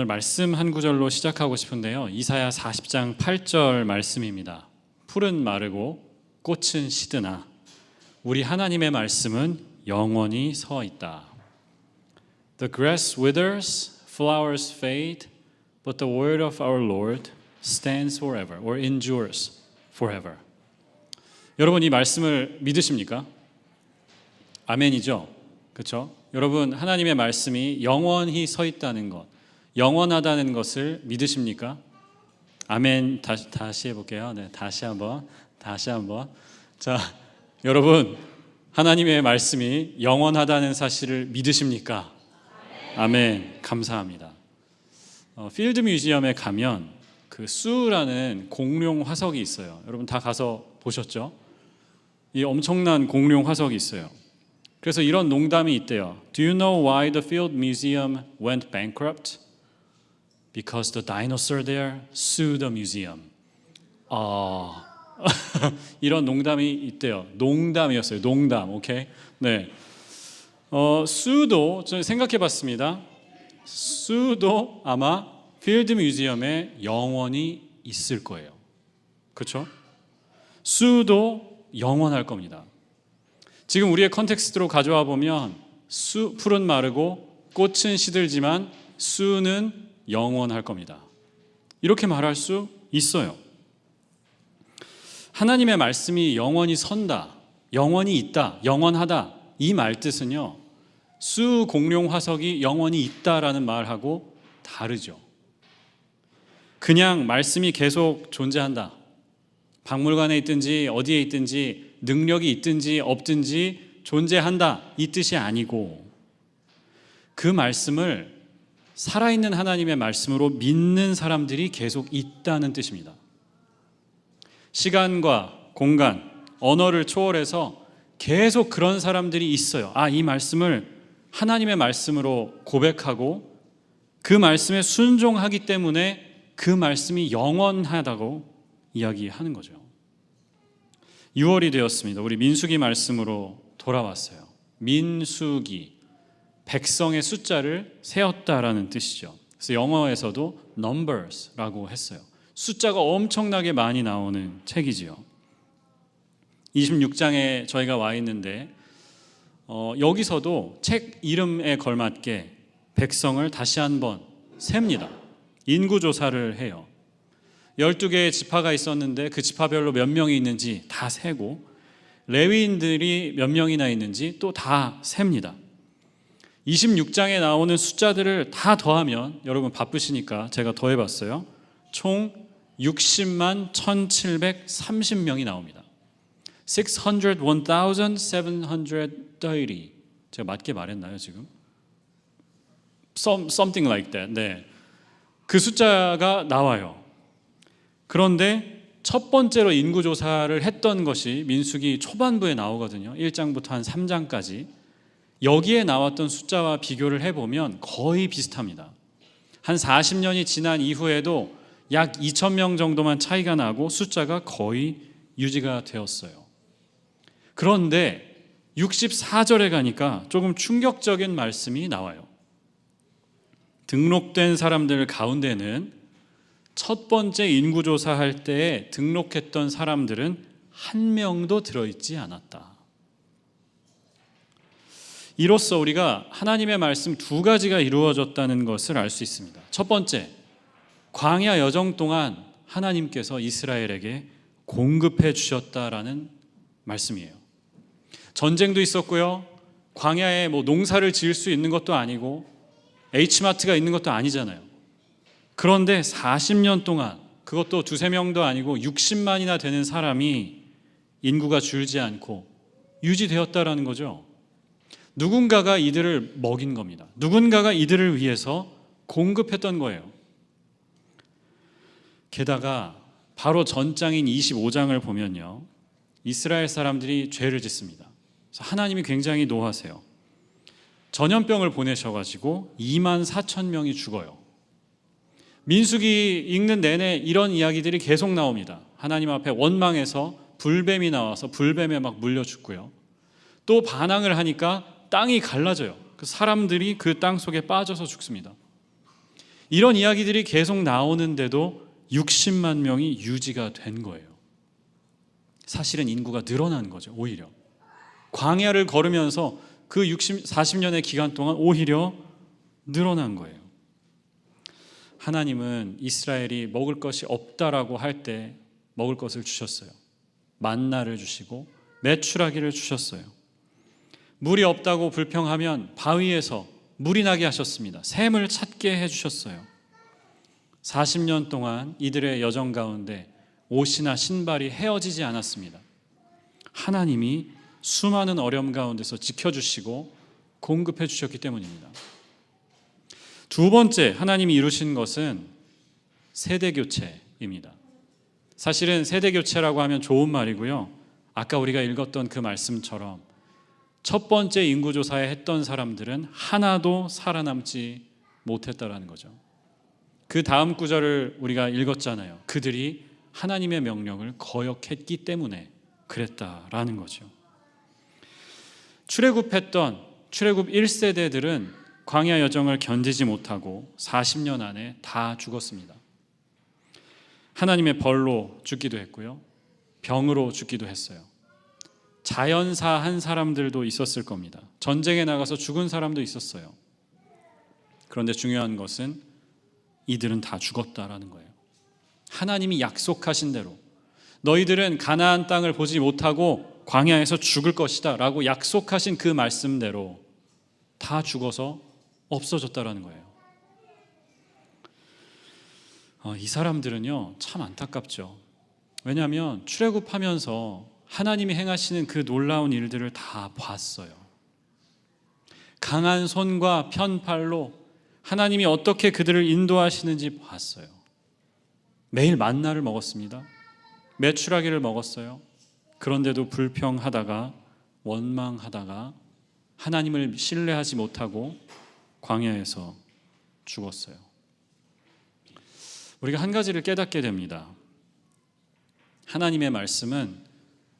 오늘 말씀 한 구절로 시작하고 싶은데요. 이사야 40장 8절 말씀입니다. 풀은 마르고 꽃은 시드나 우리 하나님의 말씀은 영원히 서 있다. The grass withers, flowers fade, but the word of our Lord stands forever or endures forever. 여러분 이 말씀을 믿으십니까? 아멘이죠. 그렇죠? 여러분 하나님의 말씀이 영원히 서 있다는 것, 영원하다는 것을 믿으십니까? 아멘. 다시 해볼게요. 네, 다시 한번. 자, 여러분 하나님의 말씀이 영원하다는 사실을 믿으십니까? 아멘. 감사합니다. 필드 뮤지엄에 가면 그 수라는 공룡 화석이 있어요. 여러분 다 가서 보셨죠? 이 엄청난 공룡 화석이 있어요. 그래서 이런 농담이 있대요. Do you know why the Field Museum went bankrupt? Because the dinosaur there sued the museum. 이런 농담이 있대요. 농담이었어요. 농담. 오케이. 네. 수도 저는 생각해봤습니다. 수도 아마 필드 뮤지엄에 영원히 있을 거예요. 그렇죠? 수도 영원할 겁니다. 지금 우리의 컨텍스트로 가져와 보면 풀은 마르고 꽃은 시들지만 수는 영원할 겁니다. 이렇게 말할 수 있어요. 하나님의 말씀이 영원히 선다, 영원히 있다, 영원하다 이 말뜻은요. 수 공룡 화석이 영원히 있다라는 말하고 다르죠. 그냥 말씀이 계속 존재한다. 박물관에 있든지 어디에 있든지 능력이 있든지 없든지 존재한다 이 뜻이 아니고 그 말씀을 살아있는 하나님의 말씀으로 믿는 사람들이 계속 있다는 뜻입니다. 시간과 공간, 언어를 초월해서 계속 그런 사람들이 있어요. 이 말씀을 하나님의 말씀으로 고백하고 그 말씀에 순종하기 때문에 그 말씀이 영원하다고 이야기하는 거죠. 6월이 되었습니다. 우리 민수기 말씀으로 돌아왔어요. 민수기, 백성의 숫자를 세었다라는 뜻이죠. 그래서 영어에서도 numbers라고 했어요. 숫자가 엄청나게 많이 나오는 책이지요. 26장에 저희가 와 있는데 여기서도 책 이름에 걸맞게 백성을 다시 한번 셉니다. 인구조사를 해요. 12개의 지파가 있었는데 그 지파별로 몇 명이 있는지 다 세고 레위인들이 몇 명이나 있는지 또 다 셉니다. 26장에 나오는 숫자들을 다 더하면 여러분 바쁘시니까 제가 더해봤어요. 총 60만 1730명이 나옵니다. 601,730 제가 맞게 말했나요 지금? Something like that. 네, 그 숫자가 나와요. 그런데 첫 번째로 인구조사를 했던 것이 민수기 초반부에 나오거든요. 1장부터 한 3장까지. 여기에 나왔던 숫자와 비교를 해보면 거의 비슷합니다. 한 40년이 지난 이후에도 약 2,000명 정도만 차이가 나고 숫자가 거의 유지가 되었어요. 그런데 64절에 가니까 조금 충격적인 말씀이 나와요. 등록된 사람들 가운데는 첫 번째 인구조사할 때에 등록했던 사람들은 한 명도 들어있지 않았다. 이로써 우리가 하나님의 말씀 두 가지가 이루어졌다는 것을 알 수 있습니다. 첫 번째, 광야 여정 동안 하나님께서 이스라엘에게 공급해 주셨다라는 말씀이에요. 전쟁도 있었고요. 광야에 농사를 지을 수 있는 것도 아니고 H마트가 있는 것도 아니잖아요. 그런데 40년 동안 그것도 두세 명도 아니고 60만이나 되는 사람이 인구가 줄지 않고 유지되었다라는 거죠. 누군가가 이들을 먹인 겁니다. 누군가가 이들을 위해서 공급했던 거예요. 게다가 바로 전장인 25장을 보면요. 이스라엘 사람들이 죄를 짓습니다. 그래서 하나님이 굉장히 노하세요. 전염병을 보내셔가지고 24,000명이 죽어요. 민수기 읽는 내내 이런 이야기들이 계속 나옵니다. 하나님 앞에 원망해서 불뱀이 나와서 불뱀에 막 물려 죽고요. 또 반항을 하니까 땅이 갈라져요. 그 사람들이 그 땅 속에 빠져서 죽습니다. 이런 이야기들이 계속 나오는데도 60만 명이 유지가 된 거예요. 사실은 인구가 늘어난 거죠. 오히려 광야를 걸으면서 그 40년의 기간 동안 오히려 늘어난 거예요. 하나님은 이스라엘이 먹을 것이 없다라고 할 때 먹을 것을 주셨어요. 만나를 주시고 메추라기를 주셨어요. 물이 없다고 불평하면 바위에서 물이 나게 하셨습니다. 샘을 찾게 해주셨어요. 40년 동안 이들의 여정 가운데 옷이나 신발이 헤어지지 않았습니다. 하나님이 수많은 어려움 가운데서 지켜주시고 공급해 주셨기 때문입니다. 두 번째 하나님이 이루신 것은 세대교체입니다. 사실은 세대교체라고 하면 좋은 말이고요. 아까 우리가 읽었던 그 말씀처럼 첫 번째 인구조사에 했던 사람들은 하나도 살아남지 못했다라는 거죠. 그 다음 구절을 우리가 읽었잖아요. 그들이 하나님의 명령을 거역했기 때문에 그랬다라는 거죠. 출애굽했던 출애굽 1세대들은 광야 여정을 견디지 못하고 40년 안에 다 죽었습니다. 하나님의 벌로 죽기도 했고요. 병으로 죽기도 했어요. 자연사한 사람들도 있었을 겁니다. 전쟁에 나가서 죽은 사람도 있었어요. 그런데 중요한 것은 이들은 다 죽었다라는 거예요. 하나님이 약속하신 대로 너희들은 가나안 땅을 보지 못하고 광야에서 죽을 것이다 라고 약속하신 그 말씀대로 다 죽어서 없어졌다라는 거예요. 이 사람들은요 참 안타깝죠. 왜냐하면 출애굽하면서 하나님이 행하시는 그 놀라운 일들을 다 봤어요. 강한 손과 편팔로 하나님이 어떻게 그들을 인도하시는지 봤어요. 매일 만나를 먹었습니다. 메추라기를 먹었어요. 그런데도 불평하다가 원망하다가 하나님을 신뢰하지 못하고 광야에서 죽었어요. 우리가 한 가지를 깨닫게 됩니다. 하나님의 말씀은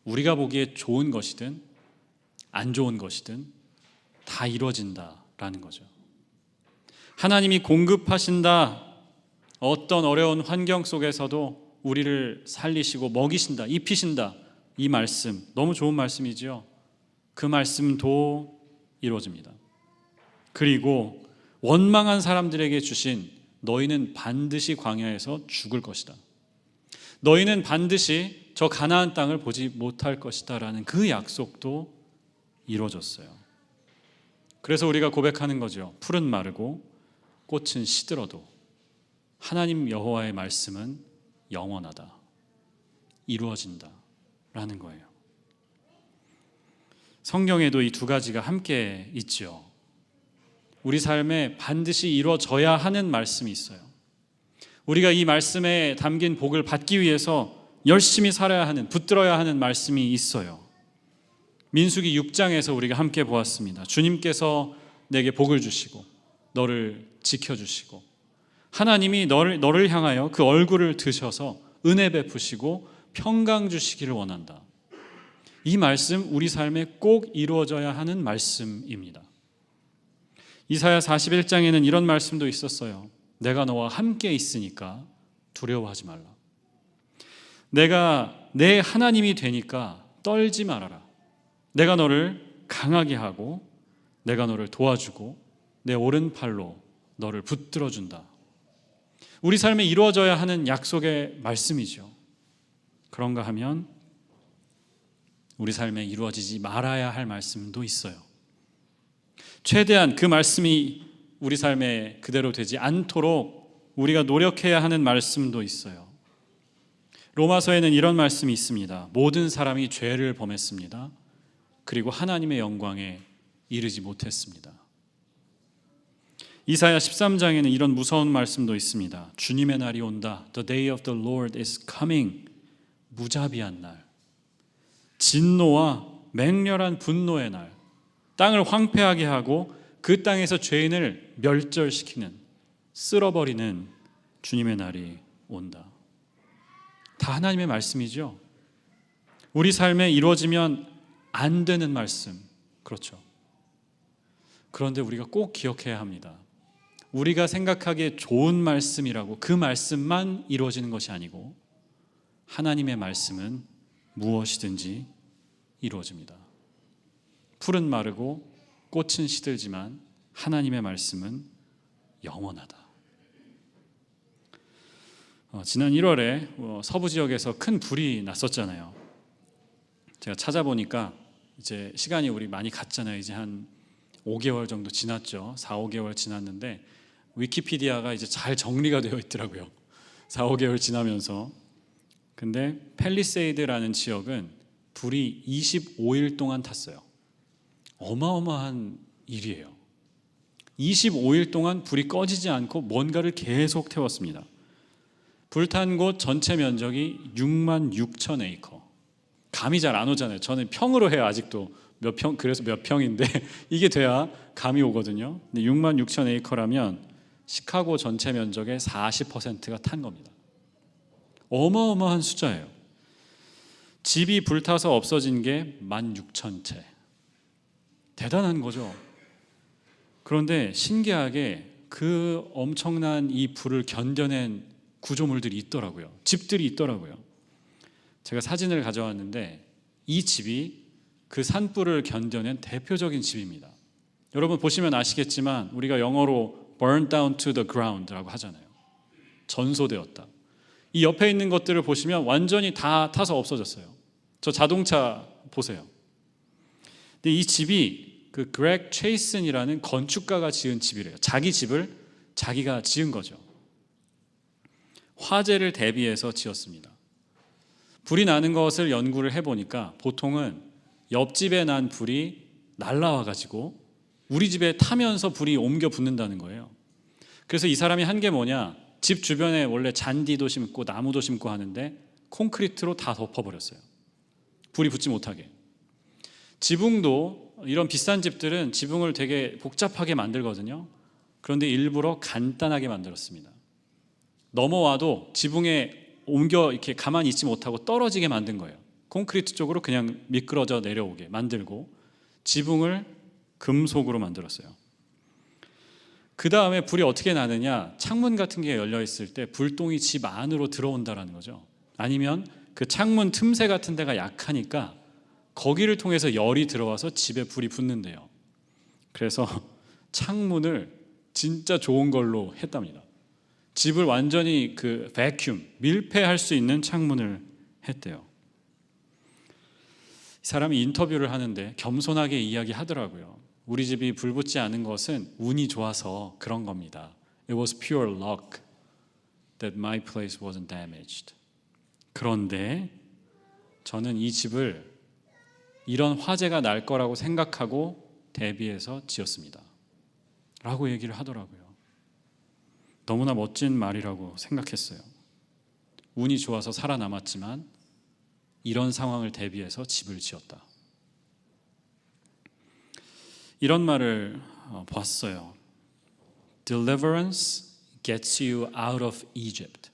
우리가 보기에 좋은 것이든 안 좋은 것이든 다 이루어진다라는 거죠. 하나님이 공급하신다. 어떤 어려운 환경 속에서도 우리를 살리시고 먹이신다, 입히신다. 이 말씀 너무 좋은 말씀이지요. 그 말씀도 이루어집니다. 그리고 원망한 사람들에게 주신 너희는 반드시 광야에서 죽을 것이다. 너희는 반드시 저 가나안 땅을 보지 못할 것이다 라는 그 약속도 이루어졌어요. 그래서 우리가 고백하는 거죠. 풀은 마르고 꽃은 시들어도 하나님 여호와의 말씀은 영원하다. 이루어진다 라는 거예요. 성경에도 이 두 가지가 함께 있죠. 우리 삶에 반드시 이루어져야 하는 말씀이 있어요. 우리가 이 말씀에 담긴 복을 받기 위해서 열심히 살아야 하는, 붙들어야 하는 말씀이 있어요. 민수기 6장에서 우리가 함께 보았습니다. 주님께서 내게 복을 주시고 너를 지켜주시고 하나님이 너를 향하여 그 얼굴을 드셔서 은혜 베푸시고 평강 주시기를 원한다. 이 말씀 우리 삶에 꼭 이루어져야 하는 말씀입니다. 이사야 41장에는 이런 말씀도 있었어요. 내가 너와 함께 있으니까 두려워하지 말라. 내가 내 하나님이 되니까 떨지 말아라. 내가 너를 강하게 하고 내가 너를 도와주고 내 오른팔로 너를 붙들어준다. 우리 삶에 이루어져야 하는 약속의 말씀이죠. 그런가 하면 우리 삶에 이루어지지 말아야 할 말씀도 있어요. 최대한 그 말씀이 우리 삶에 그대로 되지 않도록 우리가 노력해야 하는 말씀도 있어요. 로마서에는 이런 말씀이 있습니다. 모든 사람이 죄를 범했습니다. 그리고 하나님의 영광에 이르지 못했습니다. 이사야 13장에는 이런 무서운 말씀도 있습니다. 주님의 날이 온다. The day of the Lord is coming. 무자비한 날. 진노와 맹렬한 분노의 날. 땅을 황폐하게 하고 그 땅에서 죄인을 멸절시키는, 쓸어버리는 주님의 날이 온다. 다 하나님의 말씀이죠. 우리 삶에 이루어지면 안 되는 말씀. 그렇죠. 그런데 우리가 꼭 기억해야 합니다. 우리가 생각하기에 좋은 말씀이라고 그 말씀만 이루어지는 것이 아니고 하나님의 말씀은 무엇이든지 이루어집니다. 풀은 마르고 꽃은 시들지만 하나님의 말씀은 영원하다. 지난 1월에 서부 지역에서 큰 불이 났었잖아요. 제가 찾아보니까 이제 시간이 우리 많이 갔잖아요. 이제 한 5개월 정도 지났죠. 4, 5개월 지났는데 위키피디아가 이제 잘 정리가 되어 있더라고요. 4, 5개월 지나면서. 근데 팰리세이드라는 지역은 불이 25일 동안 탔어요. 어마어마한 일이에요. 25일 동안 불이 꺼지지 않고 뭔가를 계속 태웠습니다. 불탄 곳 전체 면적이 6만 6천 에이커. 감이 잘 안 오잖아요. 저는 평으로 해요. 아직도 몇 평, 그래서 몇 평인데 이게 돼야 감이 오거든요. 근데 6만 6천 에이커라면 시카고 전체 면적의 40%가 탄 겁니다. 어마어마한 숫자예요. 집이 불타서 없어진 게 16,000채. 대단한 거죠. 그런데 신기하게 그 엄청난 이 불을 견뎌낸 구조물들이 있더라고요. 집들이 있더라고요. 제가 사진을 가져왔는데 이 집이 그 산불을 견뎌낸 대표적인 집입니다. 여러분 보시면 아시겠지만 우리가 영어로 burn down to the ground라고 하잖아요. 전소되었다. 이 옆에 있는 것들을 보시면 완전히 다 타서 없어졌어요. 저 자동차 보세요. 근데 이 집이 그 그렉 체이슨이라는 건축가가 지은 집이래요. 자기 집을 자기가 지은 거죠. 화재를 대비해서 지었습니다. 불이 나는 것을 연구를 해보니까 보통은 옆집에 난 불이 날라와가지고 우리 집에 타면서 불이 옮겨 붙는다는 거예요. 그래서 이 사람이 한 게 뭐냐, 집 주변에 원래 잔디도 심고 나무도 심고 하는데 콘크리트로 다 덮어버렸어요. 불이 붙지 못하게. 지붕도 이런 비싼 집들은 지붕을 되게 복잡하게 만들거든요. 그런데 일부러 간단하게 만들었습니다. 넘어와도 지붕에 옮겨 이렇게 가만히 있지 못하고 떨어지게 만든 거예요. 콘크리트 쪽으로 그냥 미끄러져 내려오게 만들고 지붕을 금속으로 만들었어요. 그 다음에 불이 어떻게 나느냐, 창문 같은 게 열려 있을 때 불똥이 집 안으로 들어온다라는 거죠. 아니면 그 창문 틈새 같은 데가 약하니까 거기를 통해서 열이 들어와서 집에 불이 붙는데요. 그래서 창문을 진짜 좋은 걸로 했답니다. 집을 완전히 그 베큐um, 밀폐할 수 있는 창문을 했대요. 이 사람이 인터뷰를 하는데 겸손하게 이야기하더라고요. 우리 집이 불 붙지 않은 것은 운이 좋아서 그런 겁니다. It was pure luck that my place wasn't damaged. 그런데 저는 이 집을 이런 화재가 날 거라고 생각하고 대비해서 지었습니다. 라고 얘기를 하더라고요. 너무나 멋진 말이라고 생각했어요. 운이 좋아서 살아남았지만 이런 상황을 대비해서 집을 지었다. 이런 말을 봤어요. Deliverance gets you out of Egypt.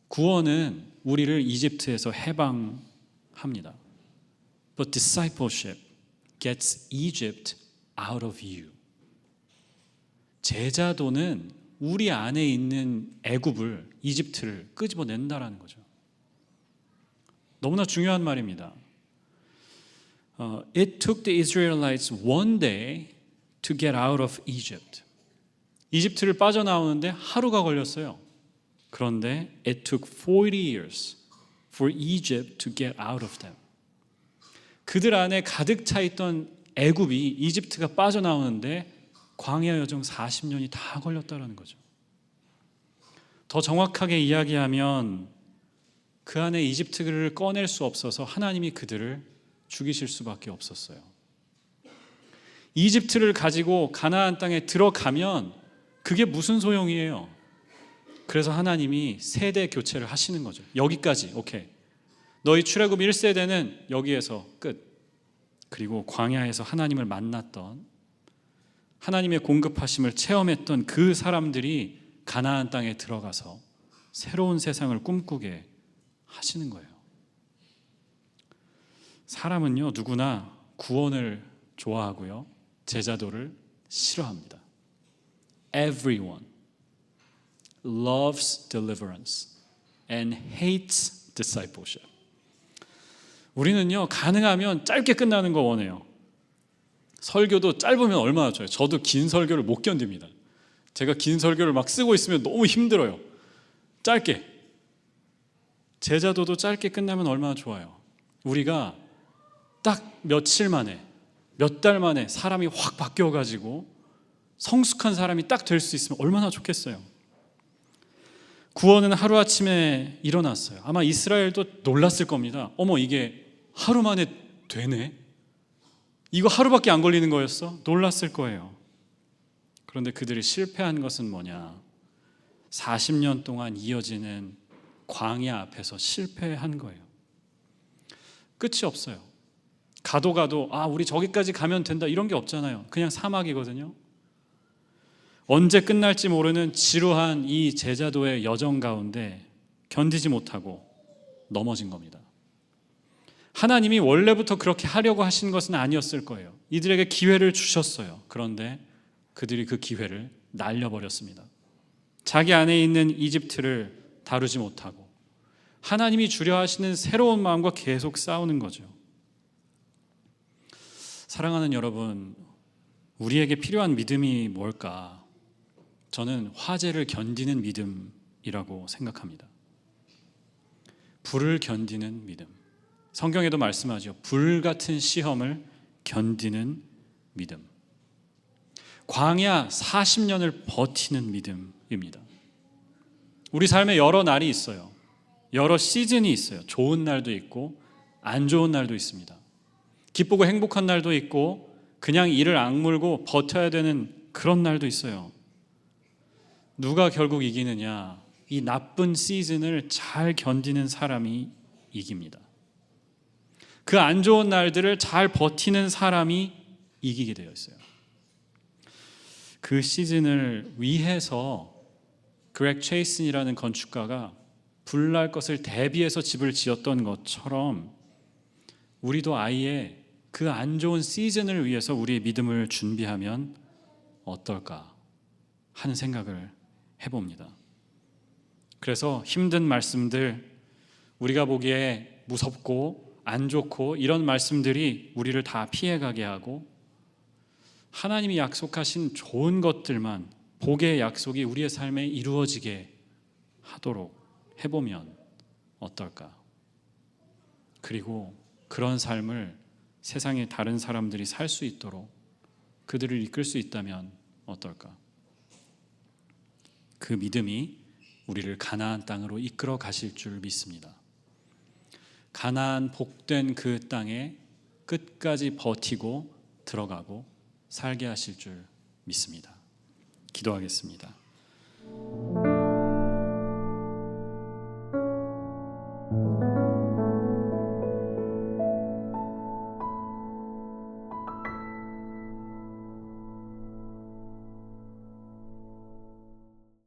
구원은 우리를 이집트에서 해방합니다. But discipleship gets Egypt out of you. 제자도는 우리 안에 있는 애굽을, 이집트를 끄집어낸다라는 거죠. 너무나 중요한 말입니다. It took the Israelites one day to get out of Egypt. 이집트를 빠져나오는데 하루가 걸렸어요. 그런데 it took 40 years for Egypt to get out of them. 그들 안에 가득 차 있던 애굽이, 이집트가 빠져나오는데 광야 여정 40년이 다 걸렸다는 거죠. 더 정확하게 이야기하면 그 안에 이집트를 꺼낼 수 없어서 하나님이 그들을 죽이실 수밖에 없었어요. 이집트를 가지고 가나안 땅에 들어가면 그게 무슨 소용이에요? 그래서 하나님이 세대 교체를 하시는 거죠. 여기까지, 오케이. 너희 출애굽 1세대는 여기에서 끝. 그리고 광야에서 하나님을 만났던, 하나님의 공급하심을 체험했던 그 사람들이 가나안 땅에 들어가서 새로운 세상을 꿈꾸게 하시는 거예요. 사람은요, 누구나 구원을 좋아하고요, 제자도를 싫어합니다. everyone loves deliverance and hates discipleship. 우리는요, 가능하면 짧게 끝나는 거 원해요. 설교도 짧으면 얼마나 좋아요. 저도 긴 설교를 못 견딥니다. 제가 긴 설교를 막 쓰고 있으면 너무 힘들어요. 짧게. 제자도도 짧게 끝나면 얼마나 좋아요. 우리가 딱 며칠 만에, 몇 달 만에 사람이 확 바뀌어가지고 성숙한 사람이 딱 될 수 있으면 얼마나 좋겠어요. 구원은 하루아침에 일어났어요. 아마 이스라엘도 놀랐을 겁니다. 어머, 이게 하루 만에 되네? 이거 하루밖에 안 걸리는 거였어? 놀랐을 거예요. 그런데 그들이 실패한 것은 뭐냐? 40년 동안 이어지는 광야 앞에서 실패한 거예요. 끝이 없어요. 가도 우리 저기까지 가면 된다 이런 게 없잖아요. 그냥 사막이거든요. 언제 끝날지 모르는 지루한 이 제자도의 여정 가운데 견디지 못하고 넘어진 겁니다. 하나님이 원래부터 그렇게 하려고 하신 것은 아니었을 거예요. 이들에게 기회를 주셨어요. 그런데 그들이 그 기회를 날려버렸습니다. 자기 안에 있는 이집트를 다루지 못하고 하나님이 주려 하시는 새로운 마음과 계속 싸우는 거죠. 사랑하는 여러분, 우리에게 필요한 믿음이 뭘까? 저는 화재를 견디는 믿음이라고 생각합니다. 불을 견디는 믿음. 성경에도 말씀하죠. 불 같은 시험을 견디는 믿음. 광야 40년을 버티는 믿음입니다. 우리 삶에 여러 날이 있어요. 여러 시즌이 있어요. 좋은 날도 있고 안 좋은 날도 있습니다. 기쁘고 행복한 날도 있고 그냥 이를 악물고 버텨야 되는 그런 날도 있어요. 누가 결국 이기느냐? 이 나쁜 시즌을 잘 견디는 사람이 이깁니다. 그 안 좋은 날들을 잘 버티는 사람이 이기게 되어 있어요. 그 시즌을 위해서 그렉 체이슨이라는 건축가가 불날 것을 대비해서 집을 지었던 것처럼 우리도 아예 그 안 좋은 시즌을 위해서 우리의 믿음을 준비하면 어떨까 하는 생각을 해봅니다. 그래서 힘든 말씀들, 우리가 보기에 무섭고 안 좋고 이런 말씀들이 우리를 다 피해가게 하고 하나님이 약속하신 좋은 것들만, 복의 약속이 우리의 삶에 이루어지게 하도록 해보면 어떨까? 그리고 그런 삶을 세상의 다른 사람들이 살 수 있도록 그들을 이끌 수 있다면 어떨까? 그 믿음이 우리를 가나안 땅으로 이끌어 가실 줄 믿습니다. 가나안 복된 그 땅에 끝까지 버티고 들어가고 살게 하실 줄 믿습니다. 기도하겠습니다.